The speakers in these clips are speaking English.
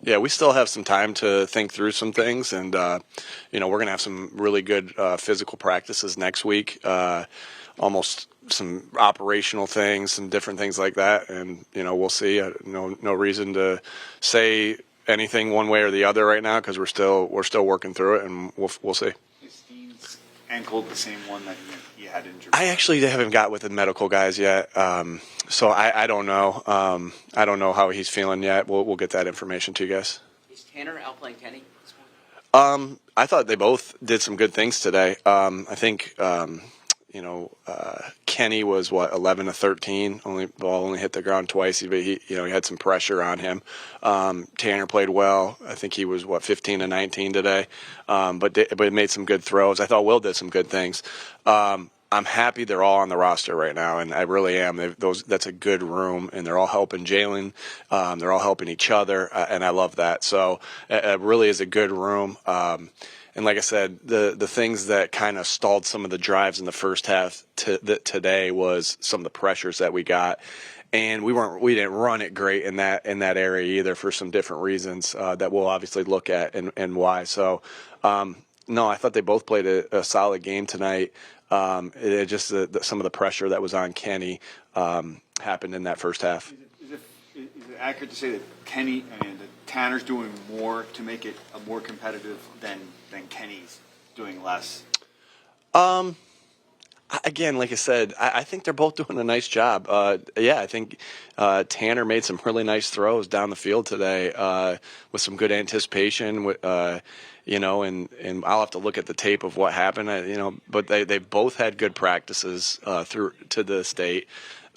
Yeah, we still have some time to think through some things, and we're going to have some really good physical practices next week. Almost some operational things, some different things like that, and we'll see. No reason to say anything one way or the other right now because we're still working through it, and we'll see. Is Dean's ankle the same one that he had injured? I actually haven't got with the medical guys yet, so I don't know. I don't know how he's feeling yet. We'll get that information to you guys. Is Tanner outplaying Kenny this morning? I thought they both did some good things today. I think Kenny was 11 to 13. Only hit the ground twice. But he had some pressure on him. Tanner played well. I think he was 15 to 19 today. But made some good throws. I thought Will did some good things. I'm happy they're all on the roster right now, and I really am. That's a good room, and they're all helping Jalen. They're all helping each other, and I love that. So it really is a good room. And like I said, the things that kind of stalled some of the drives in the first half today was some of the pressures that we got, and we didn't run it great in that area either for some different reasons that we'll obviously look at and why. So no, I thought they both played a solid game tonight. It just some of the pressure that was on Kenny happened in that first half. Is it accurate to say that that Tanner's doing more to make it more competitive than Kenny's doing less? Again, like I said, I think they're both doing a nice job. I think Tanner made some really nice throws down the field today with some good anticipation. And I'll have to look at the tape of what happened. But they both had good practices through to the state.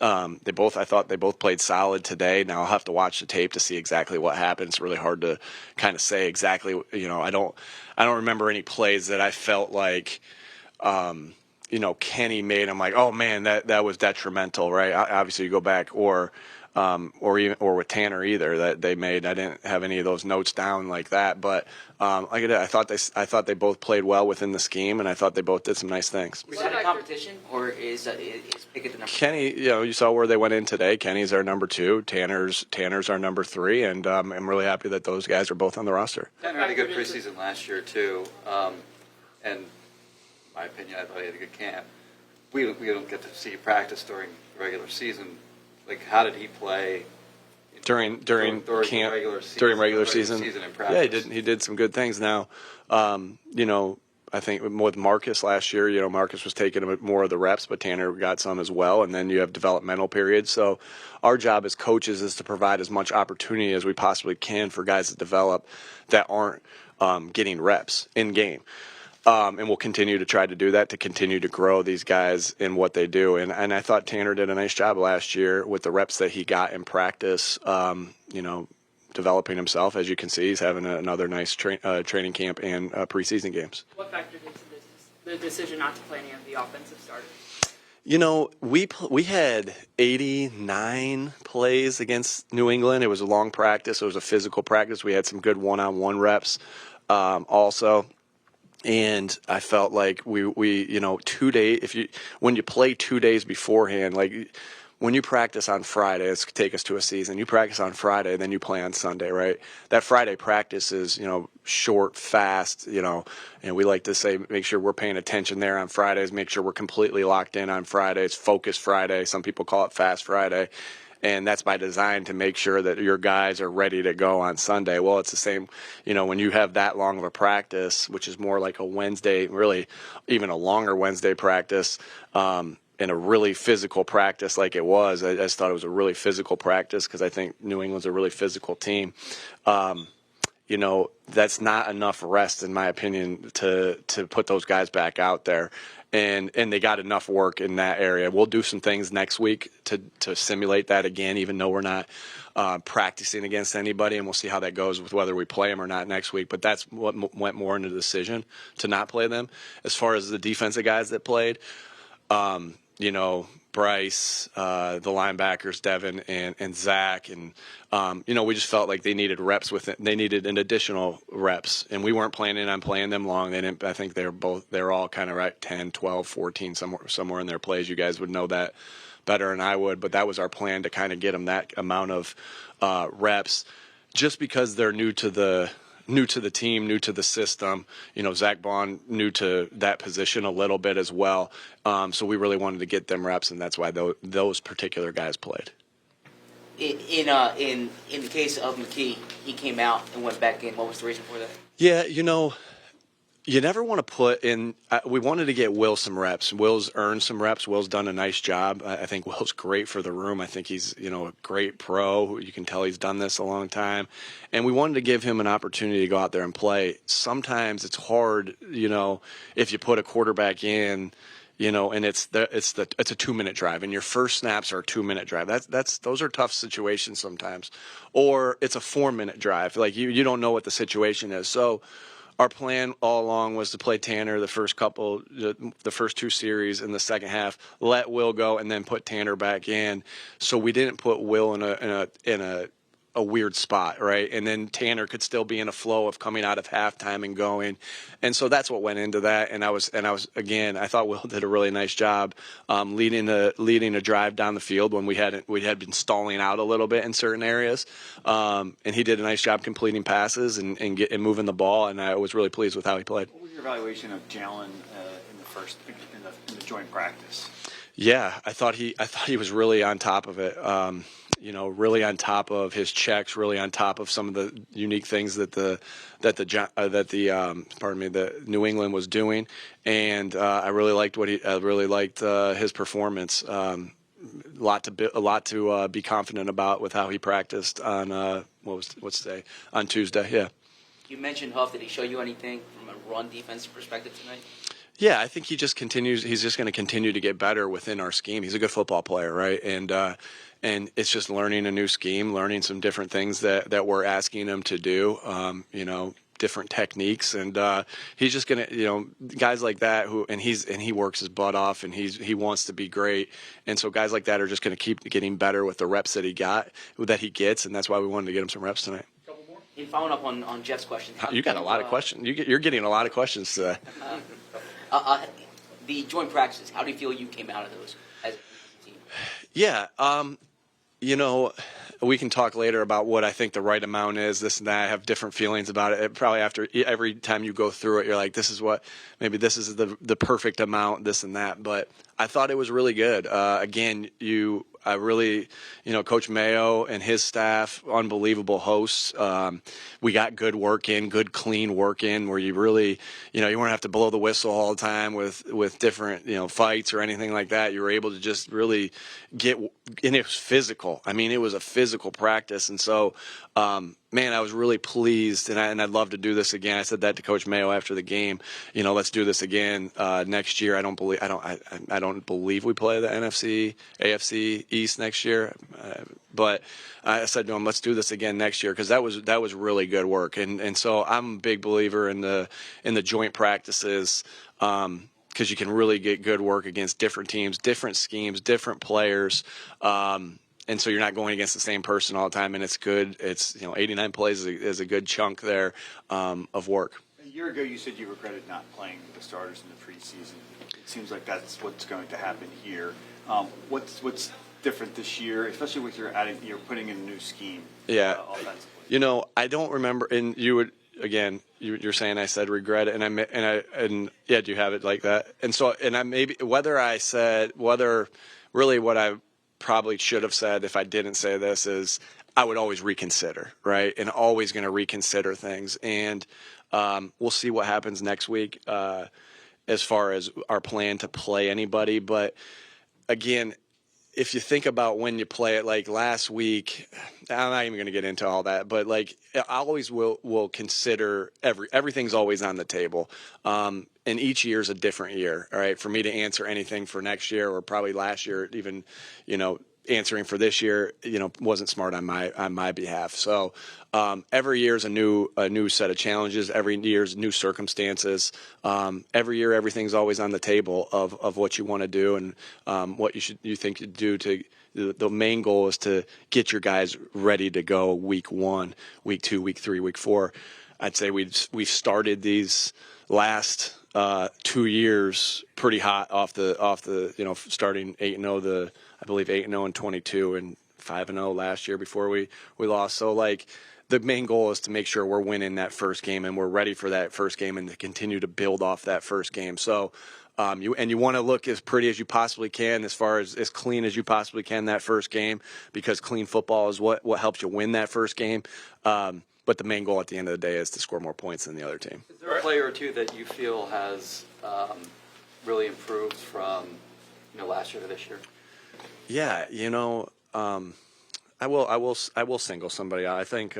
I thought they both played solid today. Now I'll have to watch the tape to see exactly what happened. It's really hard to kind of say exactly. I don't remember any plays that I felt like. Kenny made. I'm like, oh man, that was detrimental, right? Obviously, you go back or with Tanner either that they made. I didn't have any of those notes down like that, but I thought they both played well within the scheme, and I thought they both did some nice things. Was that a competition, or is Pickett the number? Kenny, you saw where they went in today. Kenny's our number 2. Tanner's our number 3, and I'm really happy that those guys are both on the roster. Tanner had a good preseason last year too, and. My opinion, I thought he had a good camp. We don't get to see practice during the regular season. Like, how did he play during camp, during regular season in practice? Yeah, he did some good things. Now, I think with Marcus last year, Marcus was taking more of the reps, but Tanner got some as well. And then you have developmental periods. So our job as coaches is to provide as much opportunity as we possibly can for guys to develop that aren't getting reps in game. And we'll continue to try to do that to continue to grow these guys in what they do. And I thought Tanner did a nice job last year with the reps that he got in practice, developing himself. As you can see, he's having another nice training camp and preseason games. What factored into the decision not to play any of the offensive starters? We had 89 plays against New England. It was a long practice. It was a physical practice. We had some good one-on-one reps also. And I felt like we 2 days, when you play 2 days beforehand, like when you practice on Friday, let's take us to a season, you practice on Friday, then you play on Sunday, right? That Friday practice is, short, fast, and we like to say, make sure we're paying attention there on Fridays, make sure we're completely locked in on Fridays, focus Friday. Some people call it fast Friday. And that's by design to make sure that your guys are ready to go on Sunday. Well, it's the same, when you have that long of a practice, which is more like a Wednesday, really even a longer Wednesday practice, and a really physical practice like it was. I just thought it was a really physical practice because I think New England's a really physical team. That's not enough rest, in my opinion, to put those guys back out there. And they got enough work in that area. We'll do some things next week to simulate that again, even though we're not practicing against anybody, and we'll see how that goes with whether we play them or not next week. But that's what went more into the decision to not play them. As far as the defensive guys that played, Bryce, the linebackers, Devin and Zach, and we just felt like they needed reps with it. They needed an additional reps, and we weren't planning on playing them long. They didn't. I think they're all kind of right 10, 12, 14 somewhere in their plays. You guys would know that better than I would, but that was our plan to kind of get them that amount of reps. just because they're new to the team, new to the system. Zach Bond new to that position a little bit as well. So we really wanted to get them reps, and that's why those particular guys played. In the case of McKee, he came out and went back in. What was the reason for that? Yeah, you never want to put in. We wanted to get Will some reps. Will's earned some reps. Will's done a nice job. I think Will's great for the room. I think he's a great pro. You can tell he's done this a long time, and we wanted to give him an opportunity to go out there and play. Sometimes it's hard, if you put a quarterback in. And it's a 2-minute drive, and your first snaps are a 2-minute drive. Those are tough situations sometimes, or it's a 4-minute drive. Like you don't know what the situation is. So our plan all along was to play Tanner the first 2 series in the second half, let Will go, and then put Tanner back in. So we didn't put Will in a weird spot, right? And then Tanner could still be in a flow of coming out of halftime and going. And so that's what went into that. And I thought Will did a really nice job leading a drive down the field when we had been stalling out a little bit in certain areas. And he did a nice job completing passes and moving the ball. And I was really pleased with how he played. What was your evaluation of Jalen in the joint practice? Yeah, I thought he was really on top of it. Really on top of his checks, really on top of some of the unique things that the New England was doing, and I really liked his performance. A lot to be confident about with how he practiced on what's today, on Tuesday. Yeah. You mentioned Huff. Did he show you anything from a run defensive perspective tonight? Yeah, I think he just continues. He's just going to continue to get better within our scheme. He's a good football player, right? And it's just learning a new scheme, learning some different things that we're asking him to do. Different techniques, and he's just going to, guys like that he works his butt off, and he wants to be great. And so guys like that are just going to keep getting better with the reps that he gets, and that's why we wanted to get him some reps tonight. In following up on Jeff's question, You got a lot of questions. You're getting a lot of questions today. The joint practices, how do you feel you came out of those as a team? Yeah, we can talk later about what I think the right amount is, this and that. I have different feelings about it. Probably after every time you go through it, you're like, this is the perfect amount, this and that. But I thought it was really good. I really, Coach Mayo and his staff, unbelievable hosts. We got good work in, good clean work in, where you really, you won't have to blow the whistle all the time with different, fights or anything like that. You were able to just really and it was physical. I mean, it was a physical practice. And so, man, I was really pleased, and I'd love to do this again. I said that to Coach Mayo after the game. Let's do this again next year. I don't believe we play the AFC East next year, but I said to him, let's do this again next year, because that was really good work. And so I'm a big believer in the joint practices. Because you can really get good work against different teams, different schemes, different players. And so you're not going against the same person all the time, and it's good. It's 89 plays is a good chunk there of work. A year ago, you said you regretted not playing the starters in the preseason. It seems like that's what's going to happen here. What's different this year, especially with you're putting in a new scheme? Yeah, offensively. I don't remember, and you would. Again, you're saying I said regret it, and yeah, do you have it like that? And so, and I maybe whether really what I probably should have said if I didn't say this is I would always reconsider, right? And always going to reconsider things, and we'll see what happens next week as far as our plan to play anybody. But again, if you think about when you play it, like last week, I'm not even going to get into all that, but like I always will consider everything's always on the table. And each year is a different year. All right. For me to answer anything for next year, or probably last year, even, answering for this year, wasn't smart on my behalf. So every year is a new set of challenges. Every year is new circumstances. Every year, everything's always on the table of what you want to do and what you think you do to. The main goal is to get your guys ready to go week 1, week 2, week 3, week 4. I'd say we've started these last 2 years pretty hot off the starting 8-0 I believe 8-0 and 22, and 5-0 last year before we lost. So like the main goal is to make sure we're winning that first game and we're ready for that first game and to continue to build off that first game. So you want to look as pretty as you possibly can, as far as clean as you possibly can that first game, because clean football is what helps you win that first game. But the main goal at the end of the day is to score more points than the other team. Is there a player or two that you feel has really improved from last year to this year? Yeah, I will single somebody out. I think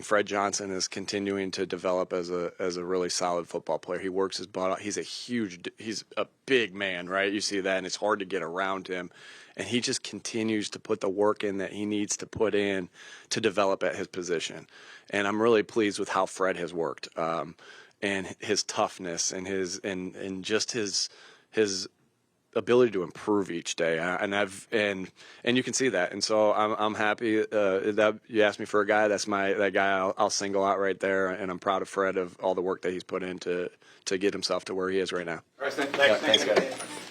Fred Johnson is continuing to develop as a really solid football player. He works his butt off. He's a big man, right? You see that, and it's hard to get around him. And he just continues to put the work in that he needs to put in to develop at his position. And I'm really pleased with how Fred has worked, and his toughness and just his ability to improve each day, and you can see that, and so I'm happy that you asked me for a guy. That's that guy I'll single out right there, and I'm proud of Fred of all the work that he's put in to get himself to where he is right now. All right, Thanks, guys.